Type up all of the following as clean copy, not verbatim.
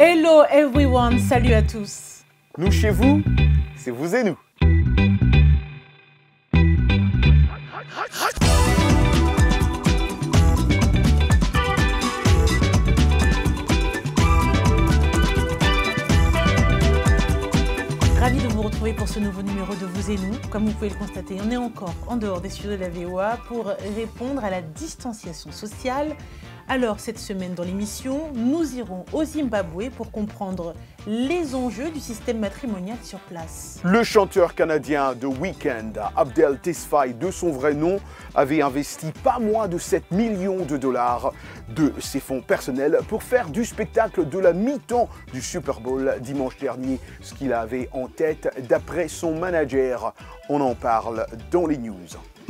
Hello everyone, salut à tous. Nous chez vous, c'est vous et nous. Ravi de vous retrouver pour ce nouveau numéro de Vous et Nous. Comme vous pouvez le constater, on est encore en dehors des studios de la VOA pour répondre à la distanciation sociale. Alors cette semaine dans l'émission, nous irons au Zimbabwe pour comprendre les enjeux du système matrimonial sur place. Le chanteur canadien The Weeknd, Abdel Tesfaye de son vrai nom, avait investi pas moins de 7 millions de dollars de ses fonds personnels pour faire du spectacle de la mi-temps du Super Bowl dimanche dernier, ce qu'il avait en tête d'après son manager. On en parle dans les news.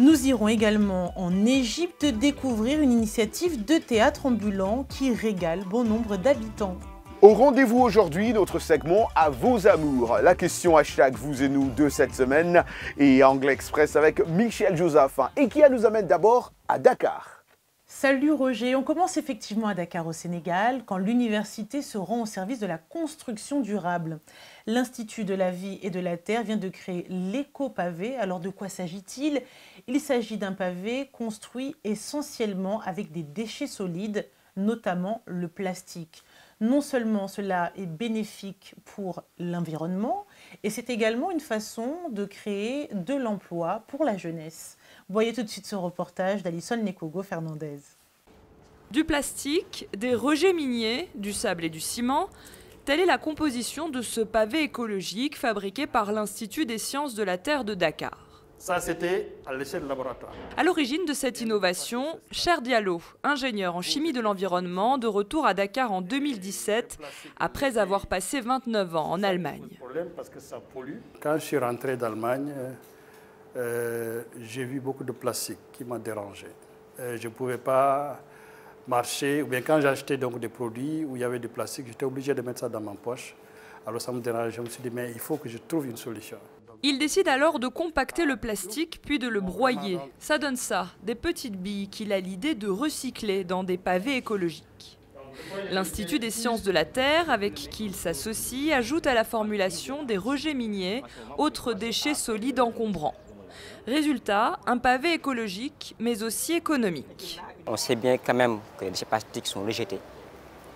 Nous irons également en Égypte découvrir une initiative de théâtre ambulant qui régale bon nombre d'habitants. Au rendez-vous aujourd'hui, notre segment à vos amours. La question hashtag vous et nous de cette semaine et Anglais Express avec Michel Josaphin et qui nous amène d'abord à Dakar. Salut Roger, on commence effectivement à Dakar au Sénégal quand l'université se rend au service de la construction durable. L'Institut de la vie et de la terre vient de créer l'éco-pavé. Alors de quoi s'agit-il? Il s'agit d'un pavé construit essentiellement avec des déchets solides, notamment le plastique. Non seulement cela est bénéfique pour l'environnement, et c'est également une façon de créer de l'emploi pour la jeunesse. Voyez tout de suite ce reportage d'Alison Nekogo Fernandez. Du plastique, des rejets miniers, du sable et du ciment, telle est la composition de ce pavé écologique fabriqué par l'Institut des sciences de la terre de Dakar. Ça, c'était à l'échelle laboratoire. À l'origine de cette innovation, Cher Diallo, ingénieur en chimie de l'environnement, de retour à Dakar en 2017, après avoir passé 29 ans en Allemagne. Quand je suis rentré d'Allemagne, j'ai vu beaucoup de plastique qui m'a dérangé. Je ne pouvais pas marcher, ou bien quand j'achetais donc des produits où il y avait du plastique, j'étais obligé de mettre ça dans ma poche. Alors ça me dérangeait, je me suis dit, mais il faut que je trouve une solution. Il décide alors de compacter le plastique puis de le broyer. Ça donne ça, des petites billes qu'il a l'idée de recycler dans des pavés écologiques. L'Institut des sciences de la terre, avec qui il s'associe, ajoute à la formulation des rejets miniers, autres déchets solides encombrants. Résultat, un pavé écologique, mais aussi économique. On sait bien quand même que les déchets plastiques sont rejetés.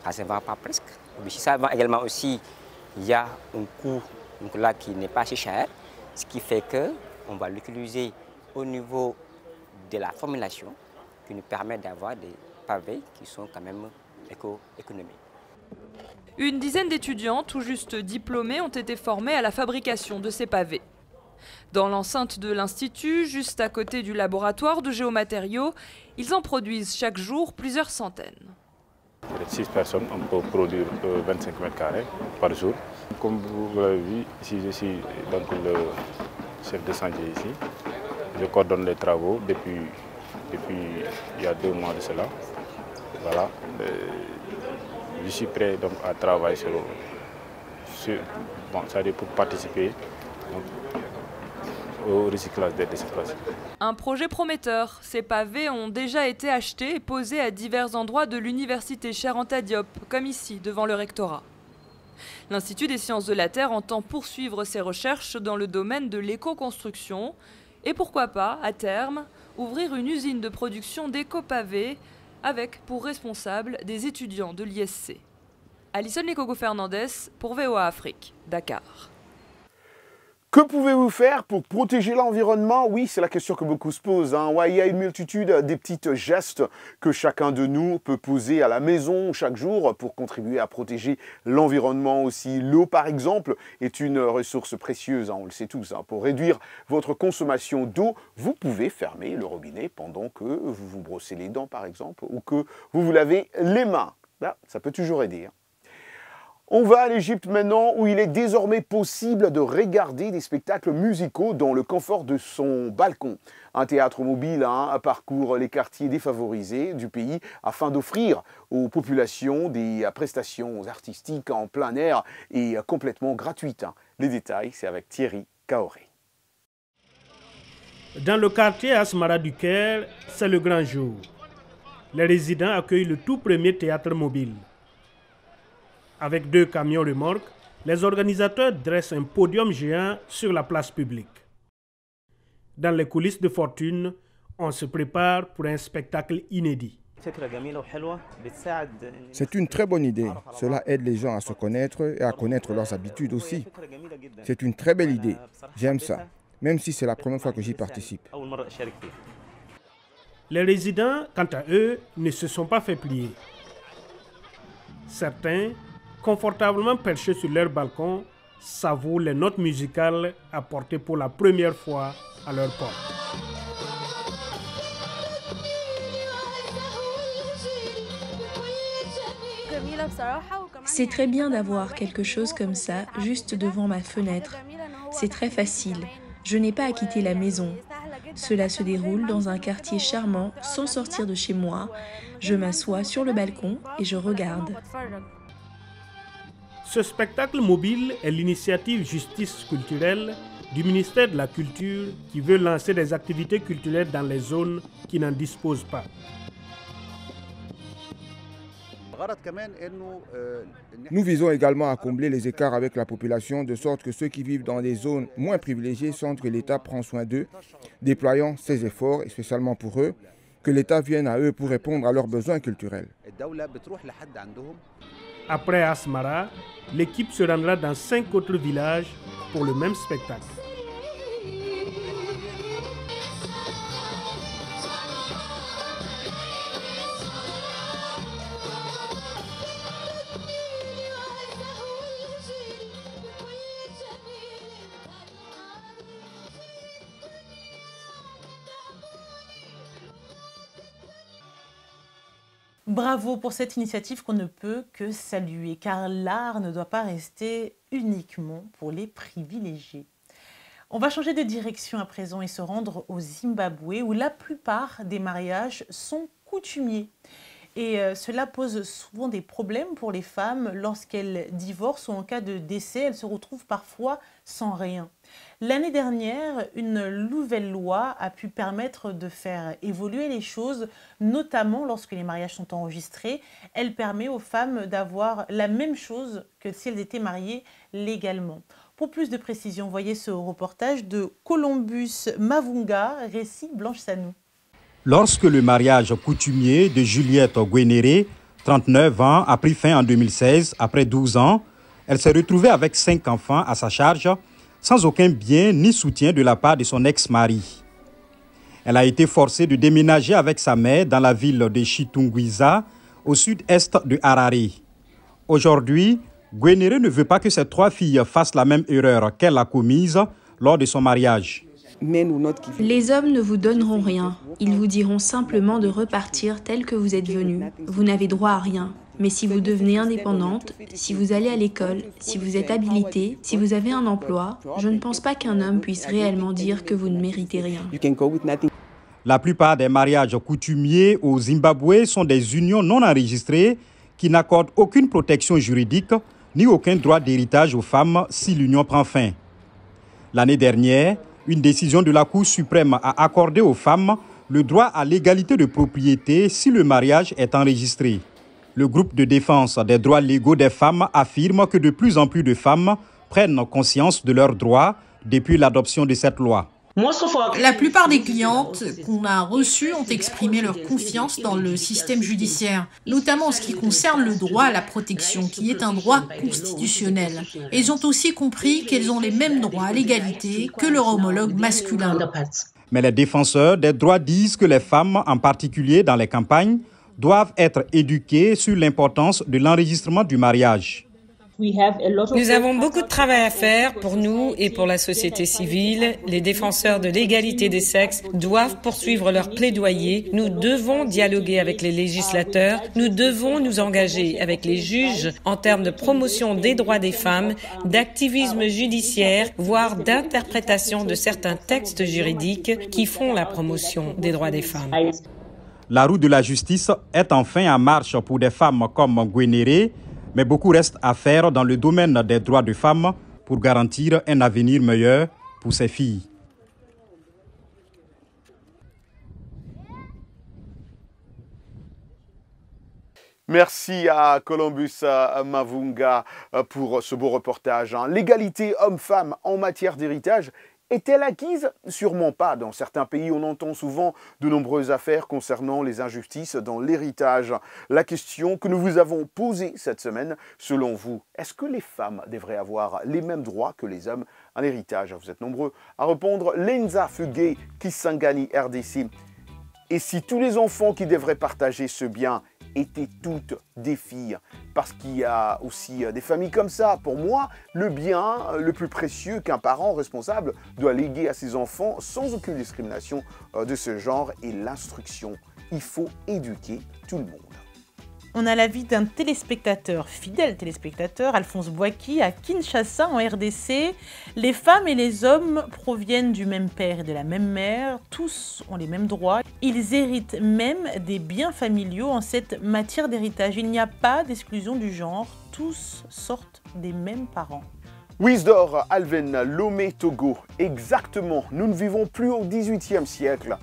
Ça ne se vend pas presque. Si ça vend également aussi, il y a un coût donc là, qui n'est pas si cher, ce qui fait qu'on va l'utiliser au niveau de la formulation qui nous permet d'avoir des pavés qui sont quand même économiques. Une dizaine d'étudiants, tout juste diplômés, ont été formés à la fabrication de ces pavés. Dans l'enceinte de l'Institut, juste à côté du laboratoire de géomatériaux, ils en produisent chaque jour plusieurs centaines. 6 personnes, on peut produire 25 mètres carrés par jour. Comme vous l'avez vu, ici je suis donc le chef de chantier ici. Je coordonne les travaux depuis il y a 2 mois de cela. Voilà. Je suis prêt donc à travailler c'est-à-dire pour participer au recyclage des déchets plastiques. Un projet prometteur. Ces pavés ont déjà été achetés et posés à divers endroits de l'université Cheikh Anta Diop, comme ici, devant le rectorat. L'Institut des sciences de la terre entend poursuivre ses recherches dans le domaine de l'éco-construction et pourquoi pas, à terme, ouvrir une usine de production d'éco-pavés avec pour responsable des étudiants de l'ISC. Alison Nekogo Fernandez pour VOA Afrique, Dakar. Que pouvez-vous faire pour protéger l'environnement? Oui, c'est la question que beaucoup se posent. Ouais, il y a une multitude des petits gestes que chacun de nous peut poser à la maison chaque jour pour contribuer à protéger l'environnement aussi. L'eau, par exemple, est une ressource précieuse, on le sait tous. Pour réduire votre consommation d'eau, vous pouvez fermer le robinet pendant que vous vous brossez les dents, par exemple, ou que vous vous lavez les mains. Là, ça peut toujours aider. On va à l'Égypte maintenant où il est désormais possible de regarder des spectacles musicaux dans le confort de son balcon. Un théâtre mobile parcourt les quartiers défavorisés du pays afin d'offrir aux populations des prestations artistiques en plein air et complètement gratuites. Les détails, c'est avec Thierry Kaoré. Dans le quartier Asmara du Caire, c'est le grand jour. Les résidents accueillent le tout premier théâtre mobile. Avec 2 camions remorques, les organisateurs dressent un podium géant sur la place publique. Dans les coulisses de Fortune, on se prépare pour un spectacle inédit. C'est une très bonne idée. Cela aide les gens à se connaître et à connaître leurs habitudes aussi. C'est une très belle idée. J'aime ça, même si c'est la première fois que j'y participe. Les résidents, quant à eux, ne se sont pas fait plier. Certains, confortablement perchés sur leur balcon, savourent les notes musicales apportées pour la première fois à leur porte. C'est très bien d'avoir quelque chose comme ça juste devant ma fenêtre. C'est très facile. Je n'ai pas à quitter la maison. Cela se déroule dans un quartier charmant sans sortir de chez moi. Je m'assois sur le balcon et je regarde. Ce spectacle mobile est l'initiative Justice culturelle du ministère de la Culture qui veut lancer des activités culturelles dans les zones qui n'en disposent pas. Nous visons également à combler les écarts avec la population de sorte que ceux qui vivent dans des zones moins privilégiées sentent que l'État prend soin d'eux, déployant ses efforts, et spécialement pour eux, que l'État vienne à eux pour répondre à leurs besoins culturels. Après Asmara, l'équipe se rendra dans 5 autres villages pour le même spectacle. Bravo pour cette initiative qu'on ne peut que saluer, car l'art ne doit pas rester uniquement pour les privilégiés. On va changer de direction à présent et se rendre au Zimbabwe, où la plupart des mariages sont coutumiers. Et cela pose souvent des problèmes pour les femmes lorsqu'elles divorcent ou en cas de décès, elles se retrouvent parfois sans rien. L'année dernière, une nouvelle loi a pu permettre de faire évoluer les choses, notamment lorsque les mariages sont enregistrés. Elle permet aux femmes d'avoir la même chose que si elles étaient mariées légalement. Pour plus de précision, voyez ce reportage de Columbus Mavunga, récit Blanche Sanou. Lorsque le mariage coutumier de Juliette Gwenere, 39 ans, a pris fin en 2016, après 12 ans, elle s'est retrouvée avec 5 enfants à sa charge, sans aucun bien ni soutien de la part de son ex-mari. Elle a été forcée de déménager avec sa mère dans la ville de Chitungwiza, au sud-est de Harare. Aujourd'hui, Gwenere ne veut pas que ses 3 filles fassent la même erreur qu'elle a commise lors de son mariage. Les hommes ne vous donneront rien. Ils vous diront simplement de repartir tel que vous êtes venu. Vous n'avez droit à rien. Mais si vous devenez indépendante, si vous allez à l'école, si vous êtes habilitée, si vous avez un emploi, je ne pense pas qu'un homme puisse réellement dire que vous ne méritez rien. La plupart des mariages coutumiers au Zimbabwe sont des unions non enregistrées qui n'accordent aucune protection juridique ni aucun droit d'héritage aux femmes si l'union prend fin. L'année dernière, une décision de la Cour suprême a accordé aux femmes le droit à l'égalité de propriété si le mariage est enregistré. Le groupe de défense des droits légaux des femmes affirme que de plus en plus de femmes prennent conscience de leurs droits depuis l'adoption de cette loi. La plupart des clientes qu'on a reçues ont exprimé leur confiance dans le système judiciaire, notamment en ce qui concerne le droit à la protection, qui est un droit constitutionnel. Elles ont aussi compris qu'elles ont les mêmes droits à l'égalité que leur homologue masculin. Mais les défenseurs des droits disent que les femmes, en particulier dans les campagnes, doivent être éduquées sur l'importance de l'enregistrement du mariage. Nous avons beaucoup de travail à faire pour nous et pour la société civile. Les défenseurs de l'égalité des sexes doivent poursuivre leur plaidoyer. Nous devons dialoguer avec les législateurs. Nous devons nous engager avec les juges en termes de promotion des droits des femmes, d'activisme judiciaire, voire d'interprétation de certains textes juridiques qui font la promotion des droits des femmes. La roue de la justice est enfin en marche pour des femmes comme Gwenere, mais beaucoup reste à faire dans le domaine des droits des femmes pour garantir un avenir meilleur pour ses filles. Merci à Columbus Mavunga pour ce beau reportage. L'égalité homme-femme en matière d'héritage est-elle acquise? Sûrement pas. Dans certains pays, on entend souvent de nombreuses affaires concernant les injustices dans l'héritage. La question que nous vous avons posée cette semaine, selon vous, est-ce que les femmes devraient avoir les mêmes droits que les hommes en héritage? Vous êtes nombreux à répondre. Lenza Fugay, Kisangani, RDC. Et si tous les enfants qui devraient partager ce bien étaient toutes des filles? Parce qu'il y a aussi des familles comme ça. Pour moi, le bien le plus précieux qu'un parent responsable doit léguer à ses enfants sans aucune discrimination de ce genre est l'instruction. Il faut éduquer tout le monde. On a l'avis d'un téléspectateur, fidèle téléspectateur, Alphonse Boaki, à Kinshasa, en RDC. Les femmes et les hommes proviennent du même père et de la même mère. Tous ont les mêmes droits. Ils héritent même des biens familiaux en cette matière d'héritage. Il n'y a pas d'exclusion du genre. Tous sortent des mêmes parents. Wisdor Alven, Lomé, Togo. Exactement. Nous ne vivons plus au XVIIIe siècle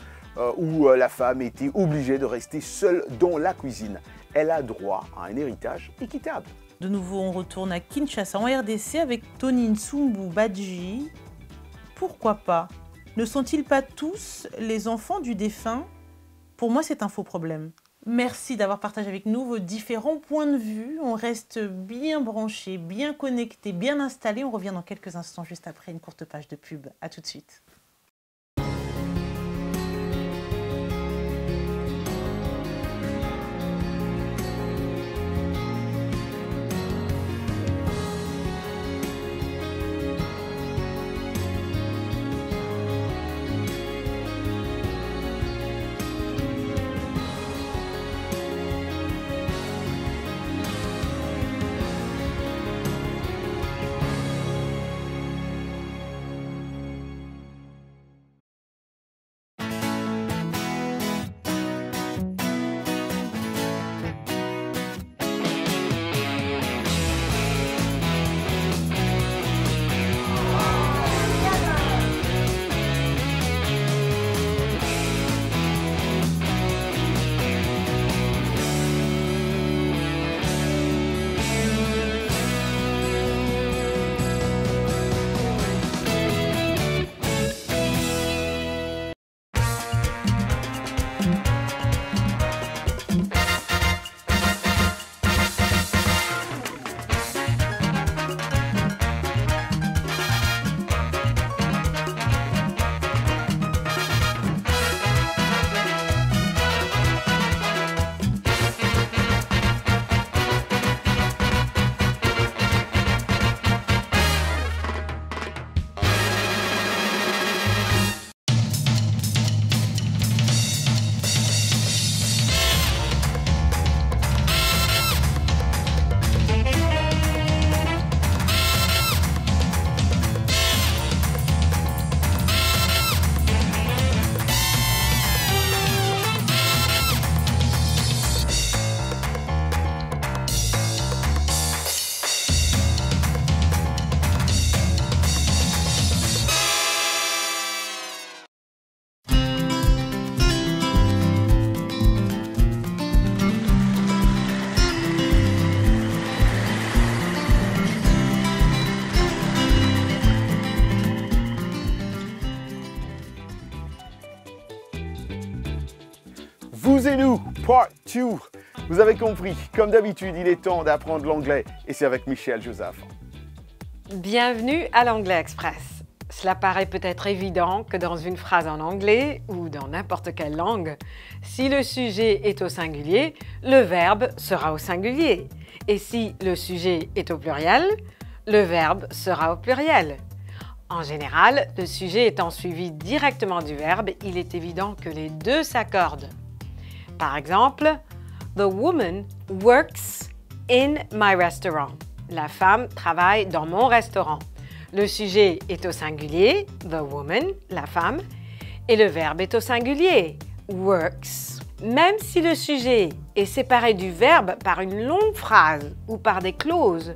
où la femme était obligée de rester seule dans la cuisine. Elle a droit à un héritage équitable. De nouveau, on retourne à Kinshasa, en RDC, avec Tony Nsumbu Badji. Pourquoi pas? Ne sont-ils pas tous les enfants du défunt? Pour moi, c'est un faux problème. Merci d'avoir partagé avec nous vos différents points de vue. On reste bien branchés, bien connectés, bien installés. On revient dans quelques instants, juste après une courte page de pub. À tout de suite. Vous et nous, part 2. Vous avez compris, comme d'habitude, il est temps d'apprendre l'anglais et c'est avec Michel Joseph. Bienvenue à l'Anglais Express. Cela paraît peut-être évident que dans une phrase en anglais ou dans n'importe quelle langue, si le sujet est au singulier, le verbe sera au singulier. Et si le sujet est au pluriel, le verbe sera au pluriel. En général, le sujet étant suivi directement du verbe, il est évident que les deux s'accordent. Par exemple, The woman works in my restaurant. La femme travaille dans mon restaurant. Le sujet est au singulier, the woman, la femme, et le verbe est au singulier, works. Même si le sujet est séparé du verbe par une longue phrase ou par des clauses,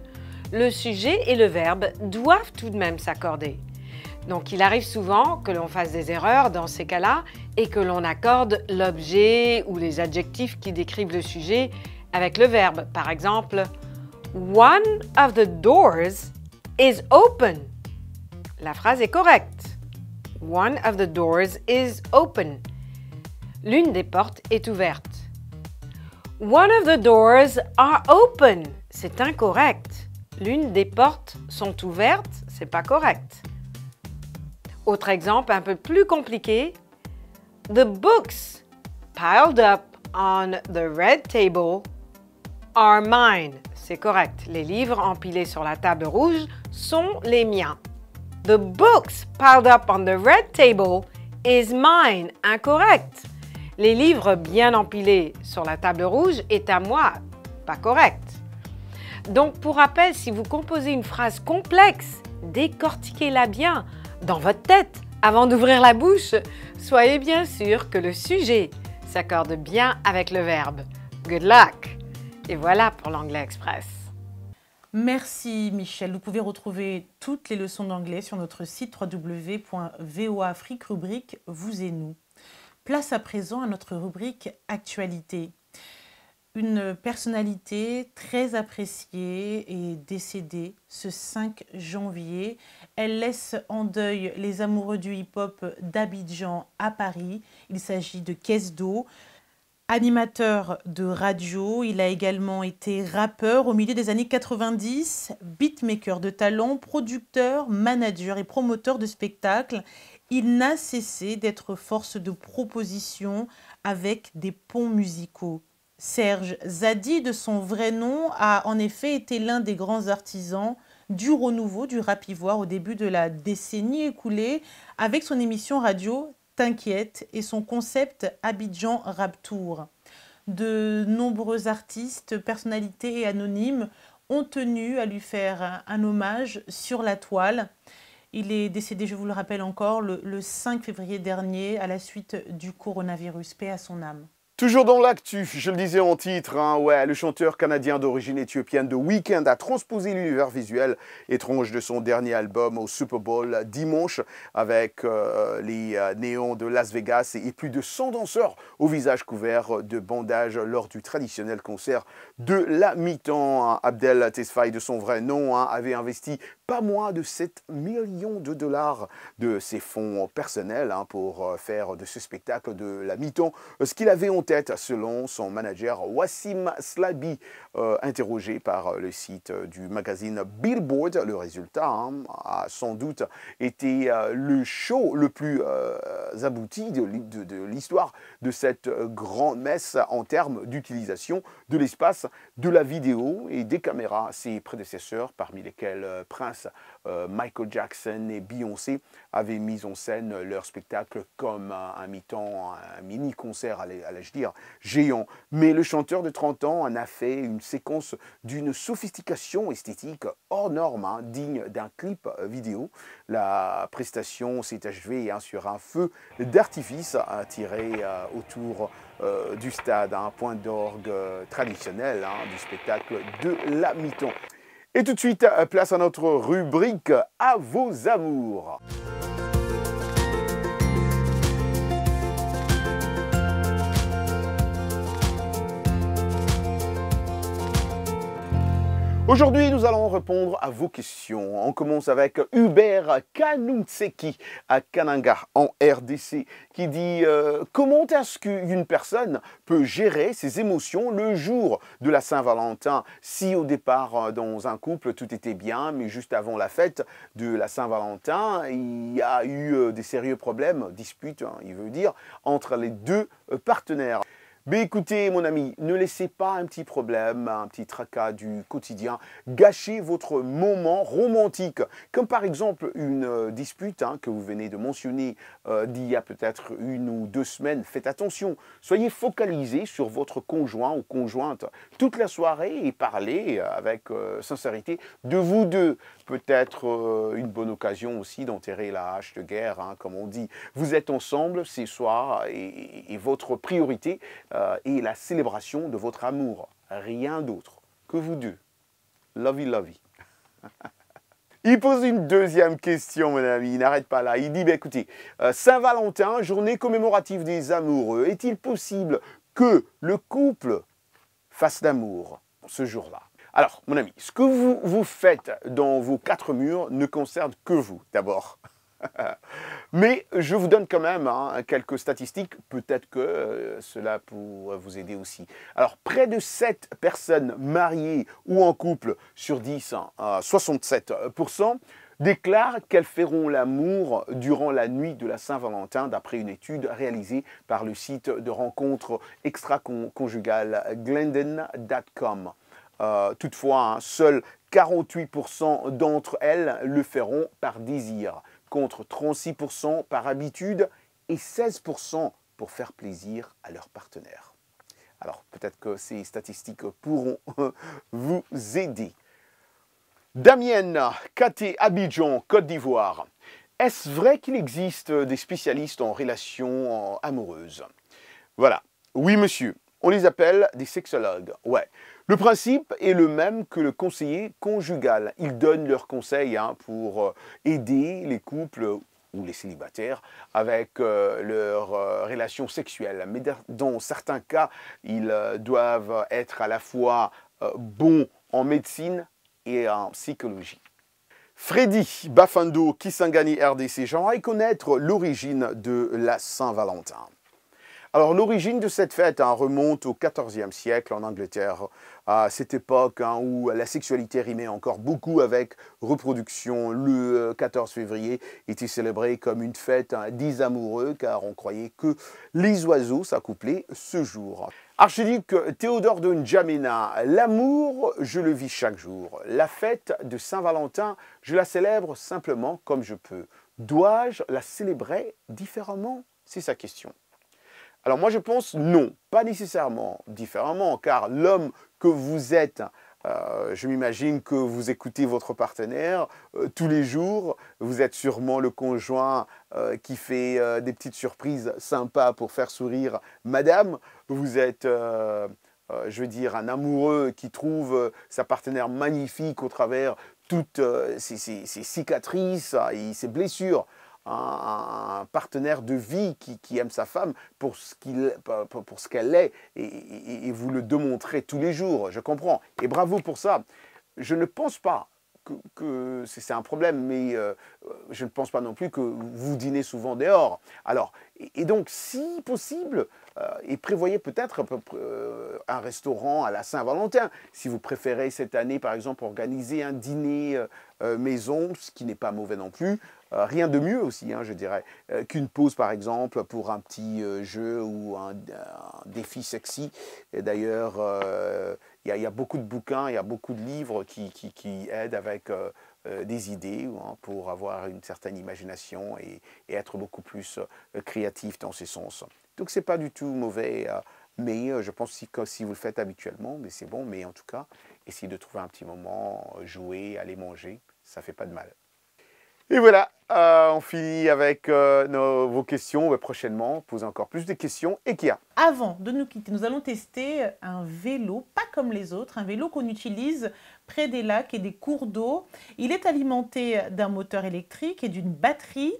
le sujet et le verbe doivent tout de même s'accorder. Donc il arrive souvent que l'on fasse des erreurs dans ces cas-là et que l'on accorde l'objet ou les adjectifs qui décrivent le sujet avec le verbe. Par exemple, one of the doors is open. La phrase est correcte. One of the doors is open. L'une des portes est ouverte. One of the doors are open. C'est incorrect. L'une des portes sont ouvertes, c'est pas correct. Autre exemple un peu plus compliqué. The books piled up on the red table are mine. C'est correct. Les livres empilés sur la table rouge sont les miens. The books piled up on the red table is mine. Incorrect. Les livres bien empilés sur la table rouge est à moi. Pas correct. Donc, pour rappel, si vous composez une phrase complexe, décortiquez-la bien dans votre tête avant d'ouvrir la bouche. Soyez bien sûr que le sujet s'accorde bien avec le verbe. Good luck! Et voilà pour l'Anglais Express. Merci Michel. Vous pouvez retrouver toutes les leçons d'anglais sur notre site www.voafrique rubrique Vous et nous. Place à présent à notre rubrique Actualité. Une personnalité très appréciée est décédée ce 5 janvier. Elle laisse en deuil les amoureux du hip-hop d'Abidjan à Paris. Il s'agit de Kesdo. Animateur de radio, il a également été rappeur au milieu des années 90, beatmaker de talent, producteur, manager et promoteur de spectacles. Il n'a cessé d'être force de proposition avec des ponts musicaux. Serge Zadi, de son vrai nom, a en effet été l'un des grands artisans du renouveau du rap ivoire au début de la décennie écoulée avec son émission radio T'inquiète et son concept Abidjan Rap Tour. De nombreux artistes, personnalités et anonymes ont tenu à lui faire un hommage sur la toile. Il est décédé, je vous le rappelle encore, le 5 février dernier à la suite du coronavirus. Paix à son âme. Toujours dans l'actu, je le disais en titre, le chanteur canadien d'origine éthiopienne The Weeknd a transposé l'univers visuel étrange de son dernier album au Super Bowl dimanche avec les néons de Las Vegas et plus de 100 danseurs au visage couvert de bandages lors du traditionnel concert de la mi-temps. Abdel Tesfaye, de son vrai nom, avait investi pas moins de 7 millions de dollars de ses fonds personnels pour faire de ce spectacle de la mi-temps ce qu'il avait en tête selon son manager Wassim Slaby, interrogé par le site du magazine Billboard. Le résultat a sans doute été le show le plus abouti de l'histoire de cette grande messe en termes d'utilisation de l'espace, de la vidéo et des caméras. Ses prédécesseurs, parmi lesquels Prince, Michael Jackson et Beyoncé, avaient mis en scène leur spectacle comme un mi-temps, un mini-concert, allais-je dire, géant. Mais le chanteur de 30 ans en a fait une séquence d'une sophistication esthétique hors norme, digne d'un clip vidéo. La prestation s'est achevée sur un feu d'artifice tiré autour du stade, un point d'orgue traditionnel du spectacle de la mi-temps. Et tout de suite, place à notre rubrique « À vos amours ». Aujourd'hui, nous allons répondre à vos questions. On commence avec Hubert Kanoutseki à Kananga en RDC qui dit comment est-ce qu'une personne peut gérer ses émotions le jour de la Saint-Valentin si au départ dans un couple tout était bien mais juste avant la fête de la Saint-Valentin il y a eu des sérieux problèmes, disputes il veut dire, entre les deux partenaires. Mais écoutez mon ami, ne laissez pas un petit problème, un petit tracas du quotidien gâcher votre moment romantique. Comme par exemple une dispute que vous venez de mentionner d'il y a peut-être 1 ou 2 semaines. Faites attention, soyez focalisés sur votre conjoint ou conjointe toute la soirée et parlez avec sincérité de vous deux. Peut-être une bonne occasion aussi d'enterrer la hache de guerre, comme on dit. Vous êtes ensemble, c'est soir et votre priorité et la célébration de votre amour. Rien d'autre que vous deux. Lovey, lovey. Il pose une deuxième question, mon ami. Il n'arrête pas là. Il dit, écoutez, Saint-Valentin, journée commémorative des amoureux. Est-il possible que le couple fassent l'amour ce jour-là. Alors, mon ami, ce que vous faites dans vos 4 murs ne concerne que vous, d'abord. Mais je vous donne quand même quelques statistiques, peut-être que cela pourrait vous aider aussi. Alors, près de 7 personnes mariées ou en couple sur 10, 67%, déclarent qu'elles feront l'amour durant la nuit de la Saint-Valentin, d'après une étude réalisée par le site de rencontres extra-conjugales Glendon.com. Toutefois, seuls 48% d'entre elles le feront par désir, contre 36% par habitude et 16% pour faire plaisir à leur partenaire. Alors peut-être que ces statistiques pourront vous aider. Damienne, Katé, Abidjan, Côte d'Ivoire. Est-ce vrai qu'il existe des spécialistes en relations amoureuses? Voilà. Oui, monsieur. On les appelle des sexologues. Ouais. Le principe est le même que le conseiller conjugal. Ils donnent leurs conseils pour aider les couples ou les célibataires avec leurs relations sexuelles. Mais dans certains cas, ils doivent être à la fois bons en médecine et en psychologie. Freddy Bafando, Kisangani, RDC. J'aimerais connaître l'origine de la Saint-Valentin. Alors l'origine de cette fête remonte au XIVe siècle en Angleterre, à cette époque où la sexualité rimait encore beaucoup avec reproduction. Le 14 février était célébré comme une fête des amoureux car on croyait que les oiseaux s'accouplaient ce jour. Archiduc Théodore de N'Djamena, l'amour, je le vis chaque jour. La fête de Saint-Valentin, je la célèbre simplement comme je peux. Dois-je la célébrer différemment? C'est sa question. Alors moi je pense non, pas nécessairement différemment, car l'homme que vous êtes, je m'imagine que vous écoutez votre partenaire tous les jours, vous êtes sûrement le conjoint qui fait des petites surprises sympas pour faire sourire madame, vous êtes, je veux dire, un amoureux qui trouve sa partenaire magnifique au travers toutes ses cicatrices et ses blessures. Un partenaire de vie qui aime sa femme pour ce qu'elle est et vous le démontrez tous les jours, je comprends. Et bravo pour ça. Je ne pense pas que c'est un problème, mais je ne pense pas non plus que vous dînez souvent dehors. Alors, et donc, si possible, et prévoyez peut-être un restaurant à la Saint-Valentin. Si vous préférez cette année, par exemple, organiser un dîner maison, ce qui n'est pas mauvais non plus. Rien de mieux aussi, je dirais, qu'une pause, par exemple, pour un petit jeu ou un défi sexy. Et d'ailleurs, il y a beaucoup de bouquins, il y a beaucoup de livres qui aident avec des idées pour avoir une certaine imagination et être beaucoup plus créatif dans ces sens. Donc, ce n'est pas du tout mauvais, mais je pense que si vous le faites habituellement, mais c'est bon. Mais en tout cas, essayez de trouver un petit moment, jouer, aller manger, ça ne fait pas de mal. Et voilà, on finit avec vos questions. On va prochainement poser encore plus de questions. Et Kia. Avant de nous quitter, nous allons tester un vélo, pas comme les autres, un vélo qu'on utilise près des lacs et des cours d'eau. Il est alimenté d'un moteur électrique et d'une batterie.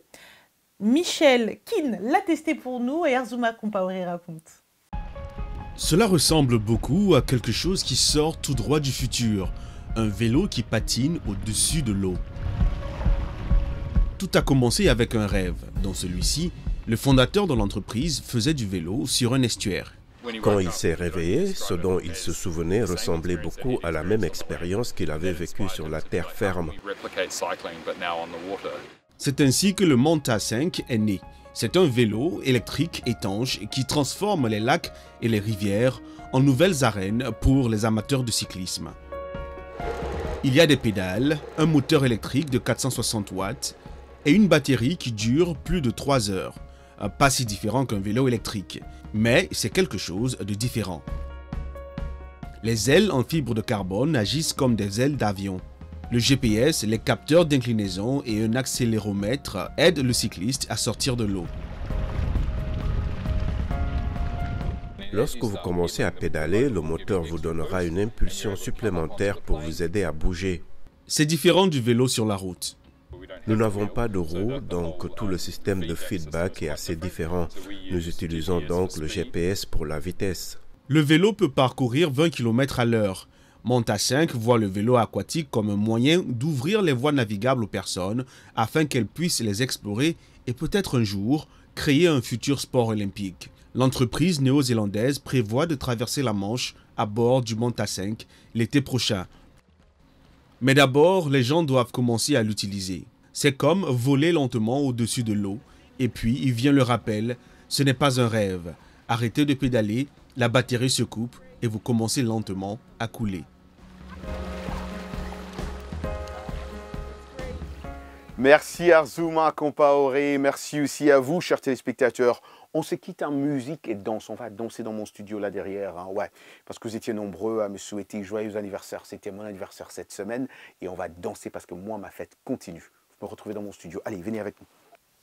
Michel Kin l'a testé pour nous et Arzuma Compaoré raconte. Cela ressemble beaucoup à quelque chose qui sort tout droit du futur. Un vélo qui patine au-dessus de l'eau. Tout a commencé avec un rêve. Dans celui-ci, le fondateur de l'entreprise faisait du vélo sur un estuaire. Quand il s'est réveillé, ce dont il se souvenait ressemblait beaucoup à la même expérience qu'il avait vécue sur la terre ferme. C'est ainsi que le Manta 5 est né. C'est un vélo électrique étanche qui transforme les lacs et les rivières en nouvelles arènes pour les amateurs de cyclisme. Il y a des pédales, un moteur électrique de 460 watts et une batterie qui dure plus de 3 heures. Pas si différent qu'un vélo électrique, mais c'est quelque chose de différent. Les ailes en fibre de carbone agissent comme des ailes d'avion. Le GPS, les capteurs d'inclinaison et un accéléromètre aident le cycliste à sortir de l'eau. Lorsque vous commencez à pédaler, le moteur vous donnera une impulsion supplémentaire pour vous aider à bouger. C'est différent du vélo sur la route. Nous n'avons pas de roues, donc tout le système de feedback est assez différent. Nous utilisons donc le GPS pour la vitesse. Le vélo peut parcourir 20 km à l'heure. Monta 5 voit le vélo aquatique comme un moyen d'ouvrir les voies navigables aux personnes afin qu'elles puissent les explorer et peut-être un jour créer un futur sport olympique. L'entreprise néo-zélandaise prévoit de traverser la Manche à bord du Monta 5 l'été prochain. Mais d'abord, les gens doivent commencer à l'utiliser. C'est comme voler lentement au-dessus de l'eau. Et puis, il vient le rappel, ce n'est pas un rêve. Arrêtez de pédaler, la batterie se coupe et vous commencez lentement à couler. Merci Arzuma Compaoré, merci aussi à vous, chers téléspectateurs. On se quitte en musique et danse. On va danser dans mon studio là derrière. Hein, ouais, parce que vous étiez nombreux à me souhaiter joyeux anniversaire. C'était mon anniversaire cette semaine et on va danser parce que moi, ma fête continue. Vous me retrouvez dans mon studio. Allez, venez avec nous.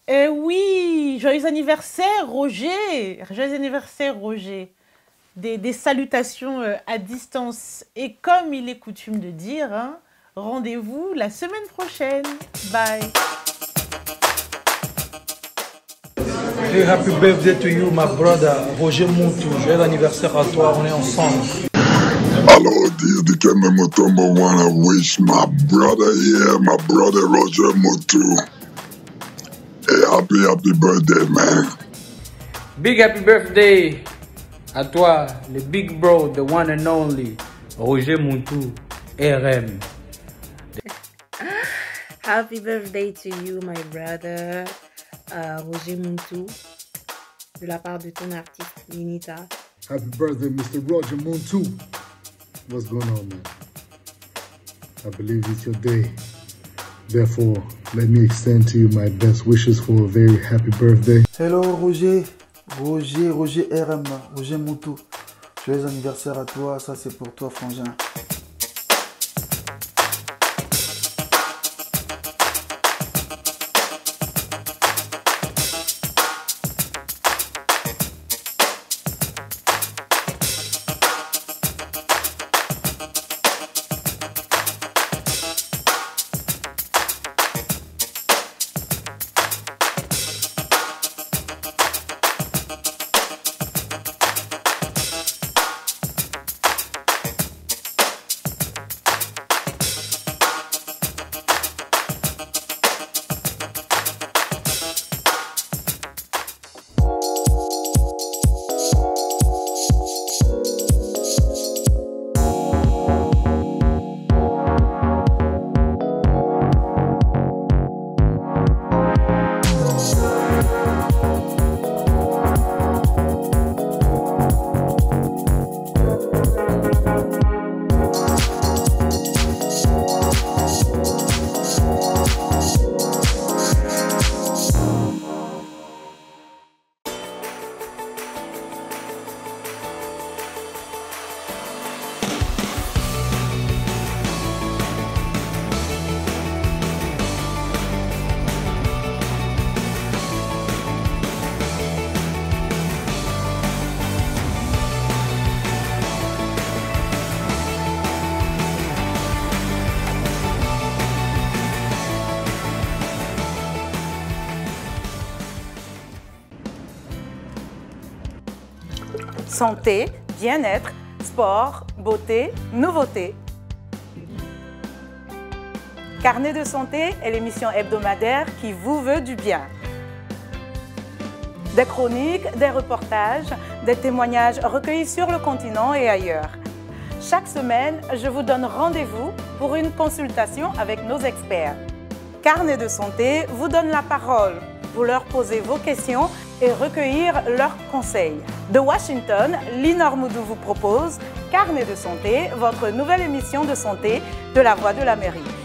Eh oui, joyeux anniversaire Roger. Joyeux anniversaire Roger. Des salutations à distance. Et comme il est coutume de dire, hein, rendez-vous la semaine prochaine. Bye. Hey, happy birthday to you, my brother, Roger Moutou. Joyeux anniversaire à toi, on est ensemble. Hello, this is the Mutombo. Wanna wish my brother here, my brother Roger Moutou. Hey, happy birthday, man. Big happy birthday à toi, le big bro, the one and only, Roger Moutou, RM. Happy birthday to you, my brother. Roger Moutou, de la part de ton artiste Ninita. Happy birthday, Mr. Roger Moutou. What's going on, man? I believe it's your day. Therefore, let me extend to you my best wishes for a very happy birthday. Hello, Roger RM, Roger Moutou. Joyeux anniversaire à toi, ça c'est pour toi, frangin. Santé, bien-être, sport, beauté, nouveauté. Carnet de santé est l'émission hebdomadaire qui vous veut du bien. Des chroniques, des reportages, des témoignages recueillis sur le continent et ailleurs. Chaque semaine, je vous donne rendez-vous pour une consultation avec nos experts. Carnet de santé vous donne la parole pour leur poser vos questions et recueillir leurs conseils. De Washington, Linor Moudou vous propose Carnet de santé, votre nouvelle émission de santé de la Voix de l'Amérique.